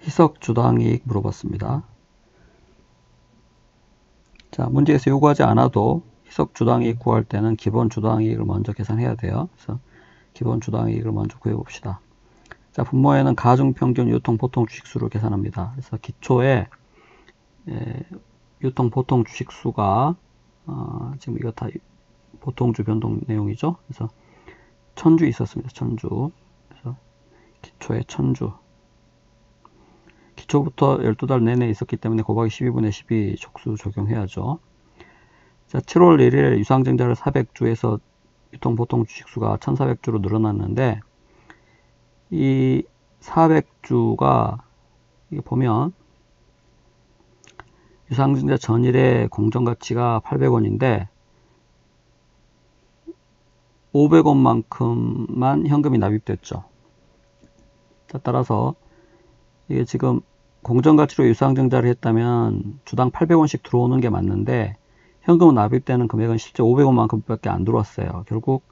희석 주당이익 물어봤습니다. 자, 문제에서 요구하지 않아도 희석 주당이익 구할 때는 기본 주당이익을 먼저 계산해야 돼요. 그래서 기본 주당이익을 먼저 구해 봅시다. 자, 분모에는 가중평균 유통 보통 주식수를 계산합니다. 그래서 기초에 유통 보통 주식수가 지금 이거 다 보통주 변동 내용이죠. 그래서 1000주 있었습니다. 1000주. 그래서 기초에 1000주. 기초부터 12달 내내 있었기 때문에 곱하기 12분의 12 족수 적용해야죠. 자, 7월 1일 유상증자를 400주에서 유통보통 주식수가 1400주로 늘어났는데 이 400주가 이게 보면 유상증자 전일의 공정가치가 800원인데 500원만큼만 현금이 납입됐죠. 자, 따라서 이게 지금 공정가치로 유상증자를 했다면 주당 800원씩 들어오는 게 맞는데 현금 납입되는 금액은 실제 500원만큼 밖에 안 들어왔어요. 결국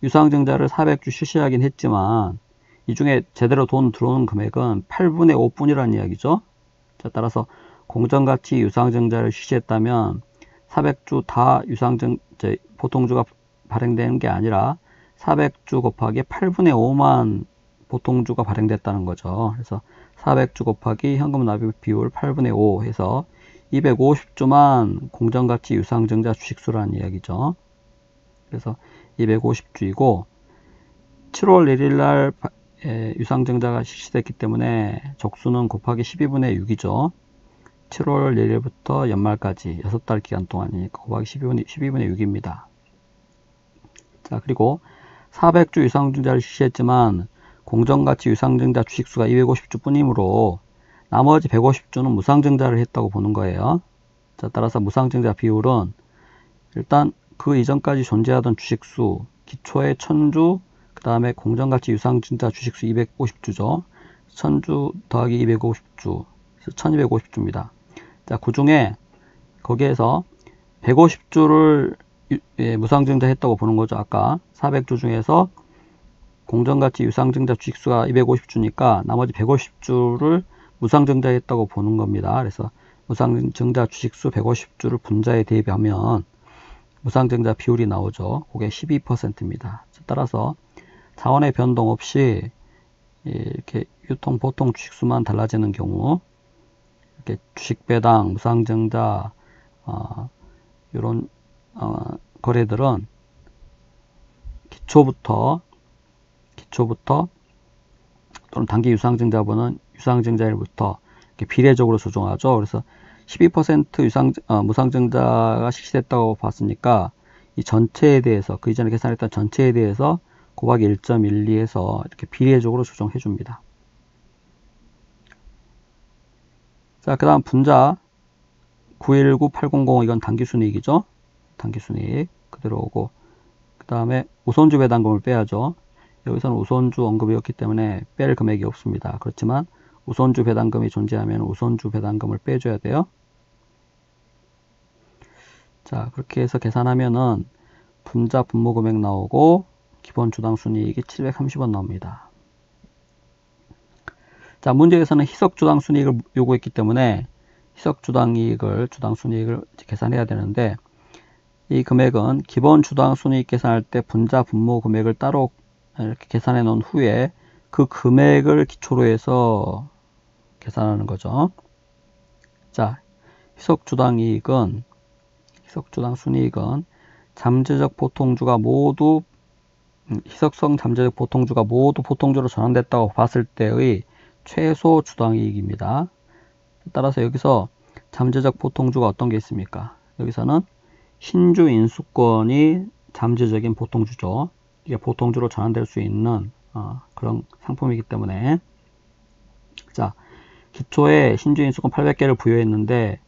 유상증자를 400주 실시하긴 했지만 이 중에 제대로 돈 들어오는 금액은 8분의 5 뿐이라는 이야기죠. 자, 따라서 공정가치 유상증자를 실시했다면 400주 다 보통주가 발행되는 게 아니라 400주 곱하기 8분의 5만 보통주가 발행됐다는 거죠. 그래서 400주 곱하기 현금 납입 비율 8분의 5 해서 250주만 공정가치 유상증자 주식수라는 이야기죠. 그래서 250주이고 7월 1일 날 유상증자가 실시됐기 때문에 족수는 곱하기 12분의 6이죠. 7월 1일부터 연말까지 6달 기간 동안이니까 곱하기 12분의 6입니다. 자, 그리고 400주 유상증자를 실시했지만 공정가치 유상증자 주식수가 250주 뿐이므로 나머지 150주는 무상증자를 했다고 보는 거예요. 자, 따라서 무상증자 비율은 일단 그 이전까지 존재하던 주식수 기초의 1000주 그 다음에 공정가치 유상증자 주식수 250주죠. 1000주 더하기 250주 그래서 1250주입니다. 자, 그 중에 거기에서 150주를 무상증자 했다고 보는 거죠. 아까 400주 중에서 공정가치 유상증자 주식수가 250주니까 나머지 150주를 무상증자 했다고 보는 겁니다. 그래서 무상증자 주식수 150주를 분자에 대입하면 무상증자 비율이 나오죠. 그게 12%입니다. 따라서 자원의 변동 없이 이렇게 유통 보통 주식수만 달라지는 경우 이렇게 주식배당, 무상증자 이런 거래들은 기초부터 또는 단기 유상증자분은 유상증자일부터 이렇게 비례적으로 조정하죠. 그래서 12% 무상증자가 실시됐다고 봤으니까 이 전체에 대해서 그 이전에 계산했던 전체에 대해서 곱하기 1.12해서 이렇게 비례적으로 조정해 줍니다. 자, 그 다음 분자 919800 이건 단기순이익이죠. 단기순이익 그대로 오고 그 다음에 우선주 배당금을 빼야죠. 여기서는 우선주 언급이었기 때문에 뺄 금액이 없습니다. 그렇지만 우선주 배당금이 존재하면 우선주 배당금을 빼줘야 돼요. 자, 그렇게 해서 계산하면은 분자 분모 금액 나오고 기본 주당 순이익이 730원 나옵니다. 자, 문제에서는 희석 주당 순이익을 요구했기 때문에 희석 주당 순이익을 계산해야 되는데 이 금액은 기본 주당 순이익 계산할 때 분자 분모 금액을 따로 이렇게 계산해 놓은 후에 그 금액을 기초로 해서 계산하는 거죠. 자, 희석주당 순이익은 잠재적 보통주가 모두 희석성 잠재적 보통주가 모두 보통주로 전환됐다고 봤을 때의 최소 주당이익입니다. 따라서 여기서 잠재적 보통주가 어떤 게 있습니까? 여기서는 신주 인수권이 잠재적인 보통주죠. 이게 보통주로 전환될 수 있는 그런 상품이기 때문에 자, 기초에 신주인수권 800개를 부여했는데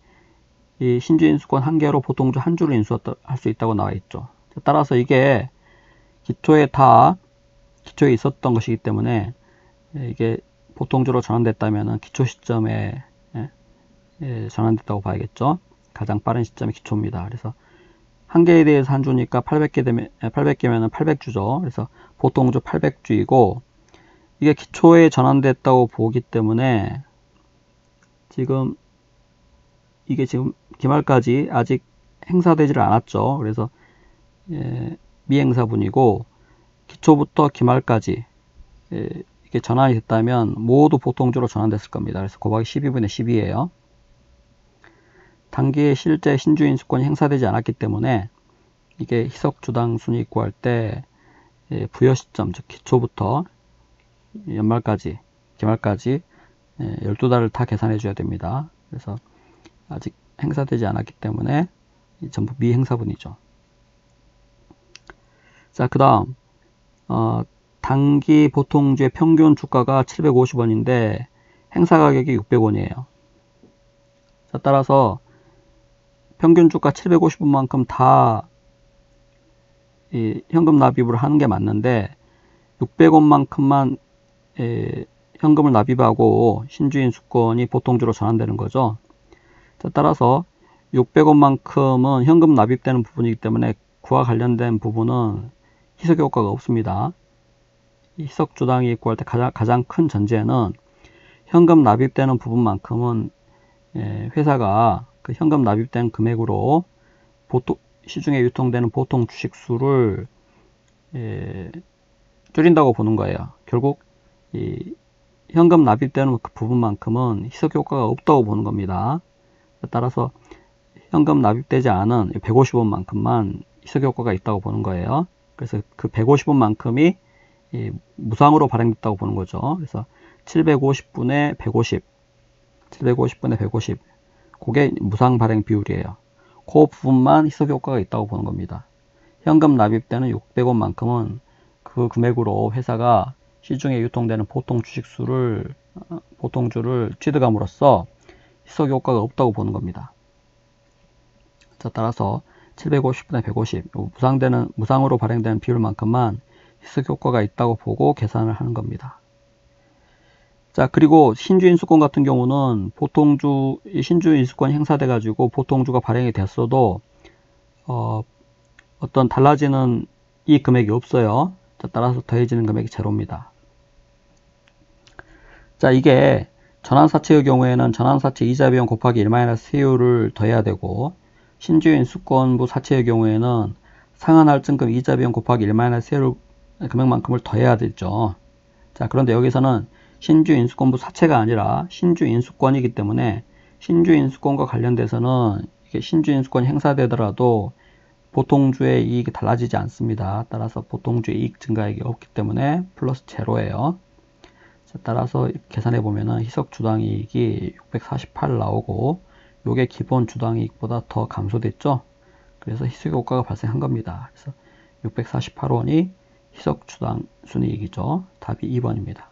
이 신주인수권 1개로 보통주 1주를 인수할 수 있다고 나와 있죠. 따라서 이게 기초에 있었던 것이기 때문에 이게 보통주로 전환됐다면 기초 시점에 전환됐다고 봐야겠죠. 가장 빠른 시점이 기초입니다. 그래서 1개에 대해서 1주니까 800개면 800주죠. 그래서 보통주 800주이고 이게 기초에 전환됐다고 보기 때문에 지금 이게 지금 기말까지 아직 행사되지를 않았죠. 그래서 미행사분이고 기초부터 기말까지 이게 전환이 됐다면 모두 보통주로 전환됐을 겁니다. 그래서 곱하기 12분의 12예요. 단기에 실제 신주인 수권이 행사되지 않았기 때문에 이게 희석주당 순이익 구할 때 부여 시점, 즉 기초부터 연말까지, 기말까지 12달을 다 계산해 줘야 됩니다. 그래서 아직 행사되지 않았기 때문에 전부 미행사분이죠. 자, 그 다음 단기 보통주의 평균 주가가 750원인데 행사 가격이 600원이에요. 자, 따라서 평균 주가 750원만큼 다 현금 납입을 하는 게 맞는데 600원만큼만 현금을 납입하고 신주인 수권이 보통주로 전환되는 거죠. 자, 따라서 600원만큼은 현금 납입되는 부분이기 때문에 그와 관련된 부분은 희석 효과가 없습니다. 희석주당이익 구할 때 가장 큰 전제는 현금 납입되는 부분만큼은 회사가 그 현금 납입된 금액으로 시중에 유통되는 보통 주식수를 줄인다고 보는 거예요. 결국 이 현금 납입되는 그 부분만큼은 희석 효과가 없다고 보는 겁니다. 따라서 현금 납입되지 않은 150원만큼만 희석 효과가 있다고 보는 거예요. 그래서 그 150원만큼이 무상으로 발행됐다고 보는 거죠. 그래서 750분의 150, 750분의 150, 그게 무상 발행 비율이에요. 그 부분만 희석 효과가 있다고 보는 겁니다. 현금 납입되는 600원만큼은 그 금액으로 회사가 시중에 유통되는 보통 주식수를 보통주를 취득함으로써 희석 효과가 없다고 보는 겁니다. 자, 따라서 750분의 150 무상으로 발행되는 비율만큼만 희석 효과가 있다고 보고 계산을 하는 겁니다. 자, 그리고 신주인 수권 같은 경우는 신주인 수권이 행사돼 가지고 보통주가 발행이 됐어도 어떤 달라지는 이 금액이 없어요. 자, 따라서 더해지는 금액이 제로입니다. 자, 이게 전환사채의 경우에는 전환사채 이자비용 곱하기 1-세율을 더해야 되고 신주인 수권부 사채의 경우에는 상환할증금 이자비용 곱하기 1-세율 금액만큼을 더해야 되죠. 자, 그런데 여기서는 신주인수권부 사채가 아니라 신주인수권이기 때문에 신주인수권과 관련돼서는 이게 신주인수권이 행사되더라도 보통주의 이익이 달라지지 않습니다. 따라서 보통주의 이익 증가액이 없기 때문에 플러스 제로예요. 자, 따라서 계산해 보면은 희석주당이익이 648 나오고 요게 기본 주당이익보다 더 감소됐죠. 그래서 희석효과가 발생한 겁니다. 그래서 648원이 희석주당 순이익이죠. 답이 2번입니다.